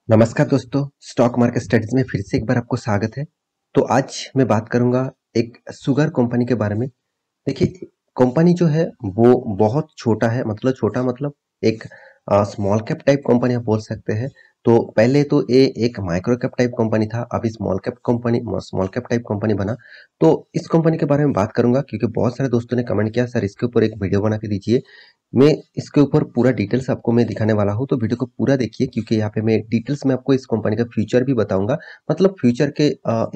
नमस्कार दोस्तों, stock market studies में फिर से एक बार आपको स्वागत है। तो आज मैं बात करूंगा एक शुगर कंपनी के बारे में। देखिए, कंपनी जो है वो बहुत छोटा है, मतलब छोटा मतलब एक स्मॉल कैप टाइप कंपनी आप बोल सकते हैं। तो पहले तो ये एक माइक्रो कैप टाइप कंपनी था, अभी स्मॉल कैप टाइप कंपनी बना। तो इस कंपनी के बारे में बात करूंगा क्योंकि बहुत सारे दोस्तों ने कमेंट किया, सर इसके ऊपर एक वीडियो बना के दीजिए। मैं इसके ऊपर पूरा डिटेल्स आपको मैं दिखाने वाला हूँ, तो वीडियो को पूरा देखिए क्योंकि यहाँ पे मैं डिटेल्स में आपको इस कंपनी का फ्यूचर भी बताऊंगा। मतलब फ्यूचर के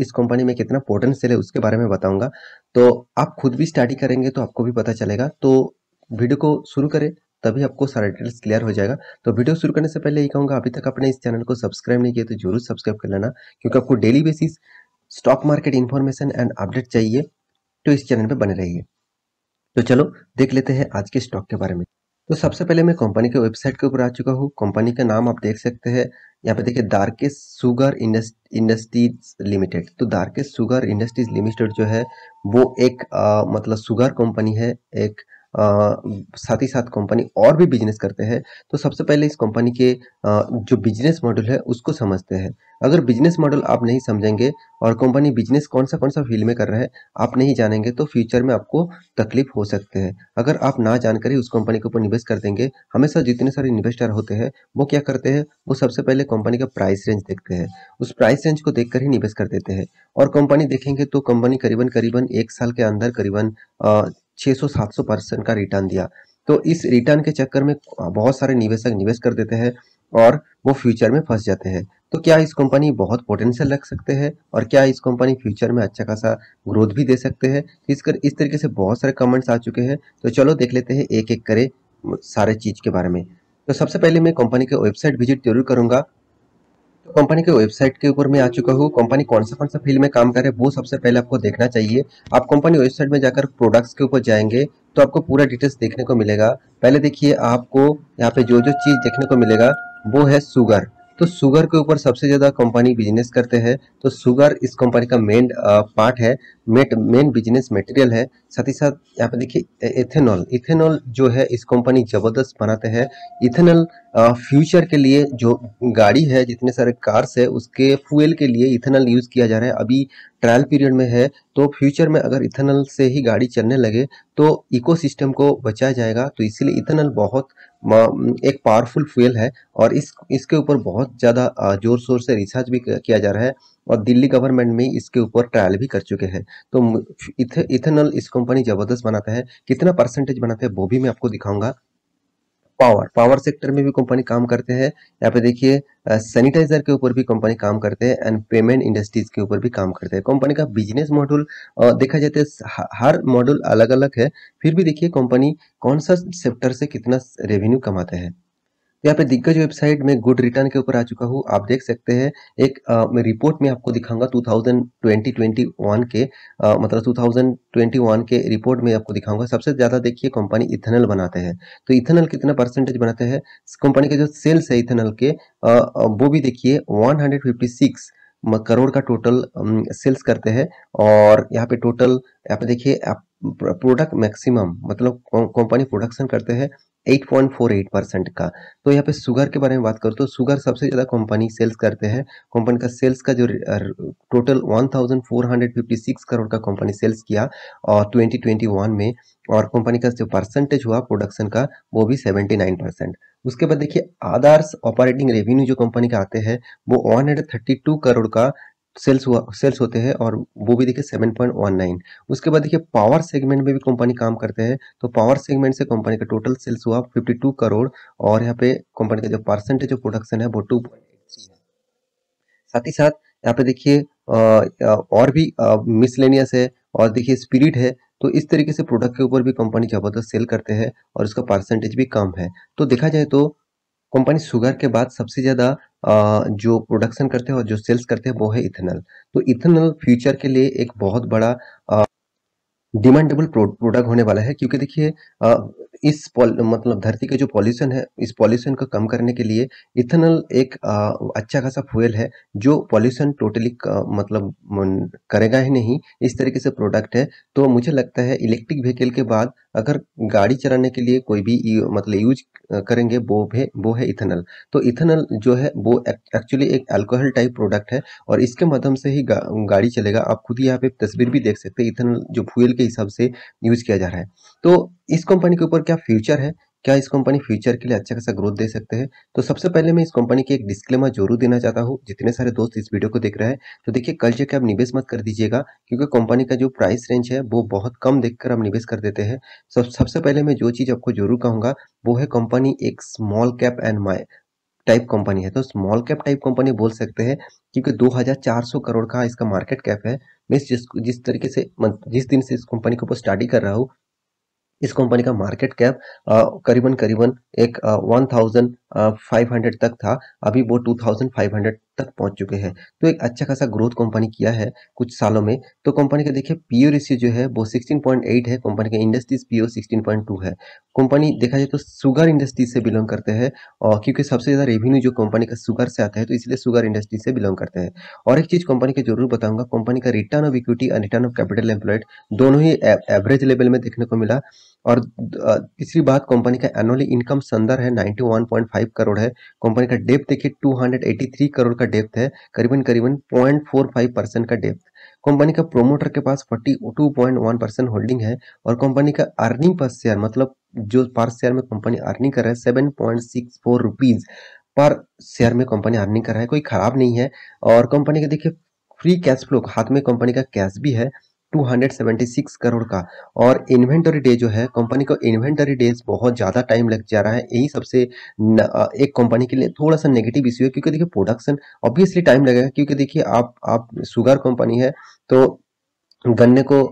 इस कंपनी में कितना पोटेंशियल है उसके बारे में बताऊंगा। तो आप खुद भी स्टडी करेंगे तो आपको भी पता चलेगा। तो वीडियो को शुरू करें, तभी आपको सारा डिटेल्स क्लियर हो जाएगा। तो वीडियो शुरू करने से पहले यही कहूंगा, अभी तक आपने इस चैनल को सब्सक्राइब नहीं किया तो जरूर सब्सक्राइब कर लेना, क्योंकि आपको daily basis stock market information and update चाहिए तो इस चैनल पे बने रहिए। तो चलो देख लेते हैं आज के स्टॉक के बारे में। तो सबसे पहले मैं कंपनी के वेबसाइट के ऊपर आ चुका हूँ। कंपनी का नाम आप देख सकते हैं यहाँ पे, देखिए दारकेश शुगर इंडस्ट्रीज लिमिटेड। तो दारकेश शुगर इंडस्ट्रीज लिमिटेड जो है वो एक मतलब शुगर कंपनी है। एक साथ ही साथ कंपनी और भी बिजनेस करते हैं। तो सबसे पहले इस कंपनी के जो बिजनेस मॉडल है उसको समझते हैं। अगर बिजनेस मॉडल आप नहीं समझेंगे और कंपनी बिजनेस कौन सा फील्ड में कर रहा है आप नहीं जानेंगे तो फ्यूचर में आपको तकलीफ हो सकते हैं। अगर आप ना जानकर ही उस कंपनी के ऊपर निवेश कर देंगे, हमेशा जितने सारे इन्वेस्टर होते हैं वो क्या करते हैं, वो सबसे पहले कंपनी का प्राइस रेंज देखते हैं। उस प्राइस रेंज को देखकर ही निवेश कर देते हैं। और कंपनी देखेंगे तो कंपनी करीबन करीबन एक साल के अंदर करीबन 600-700% का रिटर्न दिया। तो इस रिटर्न के चक्कर में बहुत सारे निवेशक निवेश कर देते हैं और वो फ्यूचर में फंस जाते हैं। तो क्या इस कंपनी बहुत पोटेंशियल रख सकते हैं और क्या इस कंपनी फ्यूचर में अच्छा खासा ग्रोथ भी दे सकते हैं? इस तरीके से बहुत सारे कमेंट्स आ चुके हैं। तो चलो देख लेते हैं एक एक करे सारे चीज के बारे में। तो सबसे पहले मैं कंपनी के वेबसाइट विजिट जरूर करूंगा। तो कंपनी के वेबसाइट के ऊपर मैं आ चुका हूँ। कंपनी कौन सा फील्ड में काम करे वो सबसे पहले आपको देखना चाहिए। आप कंपनी वेबसाइट में जाकर प्रोडक्ट्स के ऊपर जाएंगे तो आपको पूरा डिटेल्स देखने को मिलेगा। पहले देखिए, आपको यहाँ पे जो जो चीज देखने को मिलेगा वो है शुगर। तो शुगर के ऊपर सबसे ज्यादा कंपनी बिजनेस करते हैं। तो शुगर इस कंपनी का मेन पार्ट है, मेन बिजनेस मटेरियल है। साथ ही साथ यहाँ पे देखिए इथेनॉल, इथेनॉल जो है इस कंपनी जबरदस्त बनाते हैं। इथेनॉल फ्यूचर के लिए जो गाड़ी है, जितने सारे कार्स है उसके फ्यूल के लिए इथेनॉल यूज किया जा रहा है। अभी ट्रायल पीरियड में है। तो फ्यूचर में अगर इथेनॉल से ही गाड़ी चलने लगे तो इकोसिस्टम को बचाया जाएगा। तो इसीलिए इथेनॉल बहुत एक पावरफुल फ्यूल है और इसके ऊपर बहुत ज्यादा जोर शोर से रिसर्च भी किया जा रहा है। और दिल्ली गवर्नमेंट में इसके ऊपर ट्रायल भी कर चुके हैं। तो इथेनॉल इस कंपनी जबरदस्त बनाता है। कितना परसेंटेज बनाता है वो भी मैं आपको दिखाऊंगा। पावर पावर सेक्टर में भी कंपनी काम करते हैं। यहाँ पे देखिए सैनिटाइजर के ऊपर भी कंपनी काम करते हैं एंड पेमेंट इंडस्ट्रीज के ऊपर भी काम करते हैं। कंपनी का बिजनेस मॉडल देखा जाए तो हर मॉडल अलग अलग है। फिर भी देखिए कंपनी कौन सा सेक्टर से कितना रेवेन्यू कमाते हैं। यहाँ पे दिग्गज वेबसाइट में गुड रिटर्न के ऊपर आ चुका हूँ। आप देख सकते हैं एक मैं रिपोर्ट में आपको दिखाऊंगा 2021 के मतलब 2021 के रिपोर्ट में आपको दिखाऊंगा। सबसे ज्यादा देखिए कंपनी इथेनॉल बनाते हैं। तो इथेनॉल कितना परसेंटेज बनाते हैं, कंपनी के जो सेल्स है इथेनॉल के वो भी देखिए 156 करोड़ का टोटल सेल्स करते हैं। और यहाँ पे टोटल यहाँ पे देखिए प्रोडक्ट मैक्सिमम मतलब कंपनी प्रोडक्शन करते हैं 8.48% का। तो यहाँ पे शुगर के बारे में बात करूँ तो शुगर सबसे ज्यादा कंपनी सेल्स करते हैं। कंपनी का सेल्स का जो टोटल 1456 करोड़ का कंपनी सेल्स किया और 2021 में। और कंपनी का जो परसेंटेज हुआ प्रोडक्शन का वो भी 79%। उसके बाद देखिए अदर्स ऑपरेटिंग रेवेन्यू जो कंपनी का आते हैं वो 132 करोड़ का सेल्स होते हैं और वो भी देखिए 7.19। उसके बाद देखिए पावर सेगमेंट में भी कंपनी काम करते हैं। तो पावर सेगमेंट से कंपनी का टोटल सेल्स हुआ 52 करोड़ और यहाँ पे कंपनी का जो परसेंटेज ऑफ प्रोडक्शन है वो 2.83 है। साथ ही साथ यहाँ पे देखिए और भी मिसलेनियस है और देखिए स्पिरिट है। तो इस तरीके से प्रोडक्ट के ऊपर भी कंपनी जबरदस्त सेल करते हैं और उसका परसेंटेज भी कम है। तो देखा जाए तो कंपनी शुगर के बाद सबसे ज्यादा जो प्रोडक्शन करते हैं और जो सेल्स करते हैं वो है इथेनॉल। तो इथेनॉल फ्यूचर के लिए एक बहुत बड़ा डिमांडेबल प्रोडक्ट होने वाला है, क्योंकि देखिए मतलब धरती का जो पॉल्यूशन है, इस पॉल्यूशन को कम करने के लिए इथेनॉल एक अच्छा खासा फ्यूल है, जो पॉल्यूशन टोटली मतलब करेगा ही नहीं, इस तरीके से प्रोडक्ट है। तो मुझे लगता है इलेक्ट्रिक व्हीकल के बाद अगर गाड़ी चलाने के लिए कोई भी मतलब यूज करेंगे, वो है इथेनॉल। तो इथेनॉल जो है वो एक्चुअली एक अल्कोहल टाइप प्रोडक्ट है, और इसके माध्यम से ही गाड़ी चलेगा। आप खुद ही यहाँ पे तस्वीर भी देख सकते हैं, इथेनॉल जो फ्यूल के हिसाब से यूज किया जा रहा है। तो इस कंपनी के ऊपर क्या फ्यूचर है, क्या इस कंपनी फ्यूचर के लिए अच्छा खासा ग्रोथ दे सकते हैं? तो सबसे पहले मैं इस कंपनी की एक डिस्क्लेमर जरूर देना चाहता हूँ, जितने सारे दोस्त इस वीडियो को देख रहे हैं। तो देखिए, कल जाके आप निवेश मत कर दीजिएगा, क्योंकि कंपनी का जो प्राइस रेंज है वो बहुत कम देखकर आप निवेश कर देते हैं। सबसे पहले मैं जो चीज आपको जरूर कहूंगा, वो है कंपनी एक small cap and my type company है। तो स्मॉल कैप टाइप कंपनी बोल सकते हैं, क्योंकि 2400 करोड़ का इसका मार्केट कैप है। मैं जिस तरीके से जिस दिन से इस कंपनी के ऊपर स्टडी कर रहा हूँ, इस कंपनी का मार्केट कैप करीबन करीबन एक 1500 तक था। अभी वो 2500 तक पहुंच चुके हैं। तो एक अच्छा खासा ग्रोथ कंपनी किया है कुछ सालों में। तो कंपनी का देखिए पीओ रेशियो जो है वो 16.8 है। कंपनी का इंडस्ट्रीज पीओ 16.2 है। कंपनी देखा जाए तो शुगर इंडस्ट्री से बिलोंग करते हैं, और क्योंकि सबसे ज्यादा रेवेन्यू जो कंपनी का शुगर से आता है, तो इसलिए शुगर इंडस्ट्री से बिलोंग करते हैं। और एक चीज कंपनी की जरूर बताऊंगा, कंपनी का रिटर्न ऑफ इक्विटी और रिटर्न ऑफ कैपिटल एम्प्लॉयड दोनों ही एवरेज लेवल में देखने को मिला। और तीसरी बात, कंपनी का एनुअली इनकम संदर है 91.5 करोड़ है। कंपनी का डेप्थ देखिए 283 करोड़ का डेप्थ है, करीबन करीबन 0.45% का डेप्थ। कंपनी का प्रोमोटर के पास 42.1% होल्डिंग है। और कंपनी का अर्निंग पर शेयर, मतलब जो पर शेयर में कंपनी अर्निंग कर रहा है, 7.64 रुपीज पर शेयर में कंपनी अर्निंग कर रहा है, कोई खराब नहीं है। और कंपनी का देखिए फ्री कैश फ्लो, हाथ में कंपनी का कैश भी है 276 करोड़ का। और इन्वेंटरी डे जो है, कंपनी को इन्वेंटरी डेज बहुत ज़्यादा टाइम लग जा रहा है। यही सबसे एक कंपनी के लिए थोड़ा सा नेगेटिव इश्यू है, क्योंकि देखिए प्रोडक्शन ऑब्वियसली टाइम लगेगा, क्योंकि देखिए आप शुगर कंपनी है, तो गन्ने को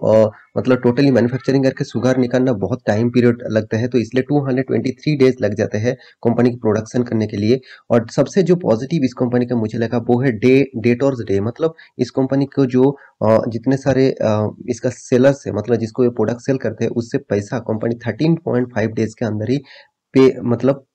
मतलब टोटली मैन्युफैक्चरिंग करके शुगर निकालना बहुत टाइम पीरियड लगता है। तो इसलिए 223 डेज लग जाते हैं कंपनी की प्रोडक्शन करने के लिए। और सबसे जो पॉजिटिव इस कंपनी का मुझे लगा, वो है डेटर्स डे। मतलब इस कंपनी को जो जितने सारे इसका सेलर्स है, मतलब जिसको ये प्रोडक्ट सेल करते हैं, उससे पैसा कंपनी 13.5 डेज के अंदर ही पे मतलब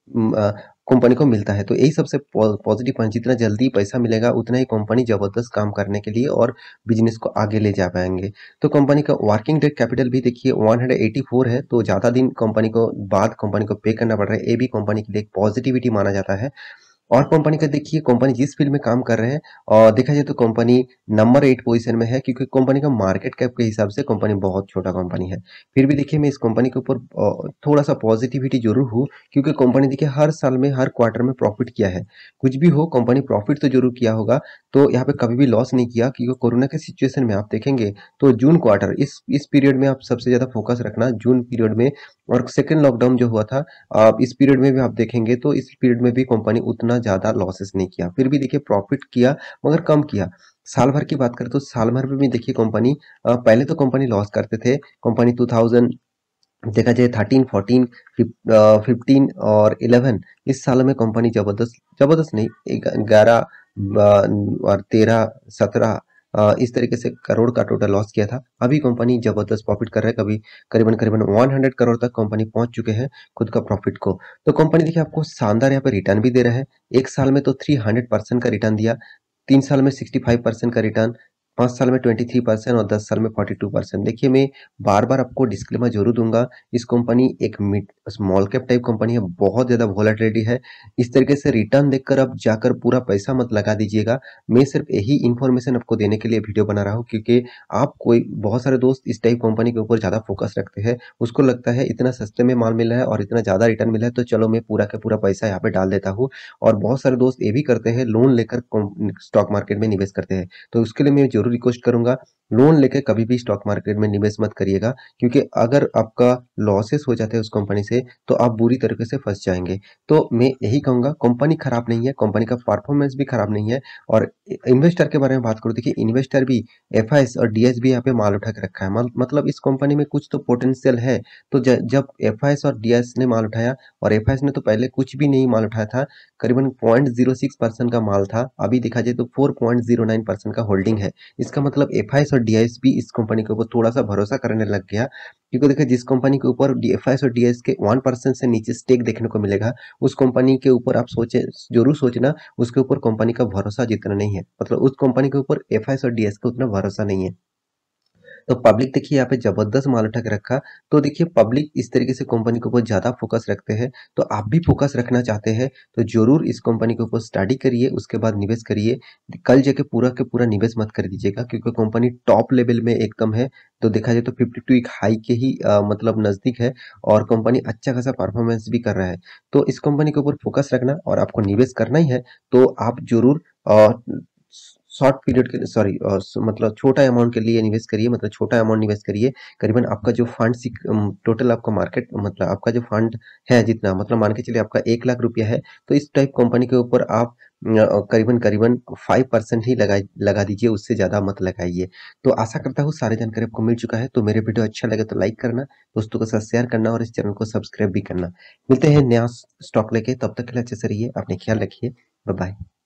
कंपनी को मिलता है। तो यही सबसे पॉजिटिव पॉइंट, जितना जल्दी पैसा मिलेगा उतना ही कंपनी जबरदस्त काम करने के लिए और बिजनेस को आगे ले जा पाएंगे। तो कंपनी का वर्किंग डेट कैपिटल भी देखिए 184 है, तो ज़्यादा दिन कंपनी को बाद कंपनी को पे करना पड़ रहा है, ये भी कंपनी के लिए एक पॉजिटिविटी माना जाता है। और कंपनी का देखिए, कंपनी जिस फील्ड में काम कर रहे हैं, और देखा जाए तो कंपनी नंबर 8 पोजीशन में है, क्योंकि कंपनी का मार्केट कैप के हिसाब से कंपनी बहुत छोटा कंपनी है। फिर भी देखिए, मैं इस कंपनी के ऊपर थोड़ा सा पॉजिटिविटी जरूर हूँ, क्योंकि कंपनी देखिए हर साल में हर क्वार्टर में प्रॉफिट किया है। कुछ भी हो, कंपनी प्रॉफिट तो जरूर किया होगा। तो यहाँ पे कभी भी लॉस नहीं किया, क्योंकि कोरोना के सिचुएशन में आप देखेंगे तो जून क्वार्टर, इस पीरियड में आप सबसे ज्यादा फोकस रखना, जून पीरियड में। और सेकेंड लॉकडाउन जो हुआ था, आप इस पीरियड में भी आप देखेंगे तो इस पीरियड में भी कंपनी उतना ज्यादा लॉसेस नहीं किया, फिर भी देखिए प्रॉफिट किया, मगर कम किया। साल भर की बात करें तो साल भर में भी देखिए कंपनी पहले तो कंपनी लॉस करते थे। कंपनी 2000 देखा जाए 13, 14, 15 और 11, इस साल में कंपनी जबरदस्त जबरदस्त नहीं, 11 और 13, 17 इस तरीके से करोड़ का टोटल लॉस किया था। अभी कंपनी जबरदस्त प्रॉफिट कर रहा है, कभी करीबन करीबन 100 करोड़ तक कंपनी पहुंच चुके हैं खुद का प्रॉफिट को। तो कंपनी देखिए आपको शानदार यहाँ पे रिटर्न भी दे रहा है। एक साल में तो 300% का रिटर्न दिया, 3 साल में 65% का रिटर्न, 5 साल में 23% और 10 साल में 42%। देखिए, मैं बार बार आपको डिस्क्लेमर जरूर दूंगा, इस कंपनी एक mid small cap type company है, बहुत ज्यादा वोलेटिलिटी है। इस तरीके से रिटर्न देखकर आप जाकर पूरा पैसा मत लगा दीजिएगा। मैं सिर्फ यही इंफॉर्मेशन आपको देने के लिए वीडियो बना रहा हूँ, क्योंकि आप कोई बहुत सारे दोस्त इस टाइप कंपनी के ऊपर ज्यादा फोकस रखते हैं। उसको लगता है इतना सस्ते में माल मिल रहा है और इतना ज्यादा रिटर्न मिला है, तो चलो मैं पूरा का पूरा पैसा यहाँ पे डाल देता हूँ। और बहुत सारे दोस्त ये भी करते हैं, लोन लेकर स्टॉक मार्केट में निवेश करते हैं। तो उसके लिए मैं जरूर रिक्वेस्ट करूंगा, लोन लेके कभी भी स्टॉक मार्केट में निवेश मत करिएगा, क्योंकि अगर आपका लॉसेस हो जाते हैं उस कंपनी से, तो आप बुरी तरीके से फंस जाएंगे। तो मैं यही कहूंगा, कंपनी खराब नहीं है, कंपनी का परफॉर्मेंस भी खराब नहीं है। और इन्वेस्टर के बारे में बात करूं, देखिए इन्वेस्टर भी एफआईएस और डीएस भी यहाँ पे माल उठा के रखा है। मतलब इस कंपनी में कुछ तो पोटेंशियल है। तो जब एफआईएस और डीएस ने माल उठाया, और एफआईएस ने तो पहले कुछ भी नहीं माल उठाया था, करीबन 0.06% का माल था, अभी देखा जाए तो 4.09% का होल्डिंग है। इसका मतलब एफआईएस और डीआईएस भी इस कंपनी के ऊपर थोड़ा सा भरोसा करने लग गया, क्योंकि देखिए जिस कंपनी के ऊपर एफआईएस और डीआईएस के 1% से नीचे स्टेक देखने को मिलेगा, उस कंपनी के ऊपर आप सोचे जरूर सोचना, उसके ऊपर कंपनी का भरोसा जितना नहीं है, मतलब उस कंपनी के ऊपर एफआईएस और डीआईएस का उतना भरोसा नहीं है। तो पब्लिक देखिए यहाँ पे जबरदस्त माल उठा के रखा। तो देखिए पब्लिक इस तरीके से कंपनी के ऊपर ज्यादा फोकस रखते हैं, तो आप भी फोकस रखना चाहते हैं तो जरूर इस कंपनी के ऊपर स्टडी करिए, उसके बाद निवेश करिए। कल जाके पूरा के पूरा निवेश मत कर दीजिएगा, क्योंकि कंपनी टॉप लेवल में एकदम है। तो देखा जाए तो 52 एक हाई के ही मतलब नजदीक है, और कंपनी अच्छा खासा परफॉर्मेंस भी कर रहा है। तो इस कंपनी के ऊपर फोकस रखना और आपको निवेश करना ही है, तो आप जरूर शॉर्ट पीरियड के, सॉरी मतलब छोटा अमाउंट के लिए निवेश करिए, मतलब छोटा अमाउंट निवेश करिए। करीबन आपका जो फंड टोटल आपका मार्केट, मतलब आपका जो फंड है जितना, मतलब मान के चलिए आपका 1 लाख रुपया है, तो इस टाइप कंपनी के ऊपर आप करीबन करीबन 5% ही लगा दीजिए, उससे ज्यादा मत लगाइए। तो आशा करता हूँ सारी जानकारी आपको मिल चुका है। तो मेरे वीडियो अच्छा लगे तो लाइक करना, दोस्तों के साथ शेयर करना, और इस चैनल को सब्सक्राइब भी करना। मिलते हैं नया स्टॉक लेके, तब तक के लिए अच्छे से रहिए, अपने ख्याल रखिए। Bye bye.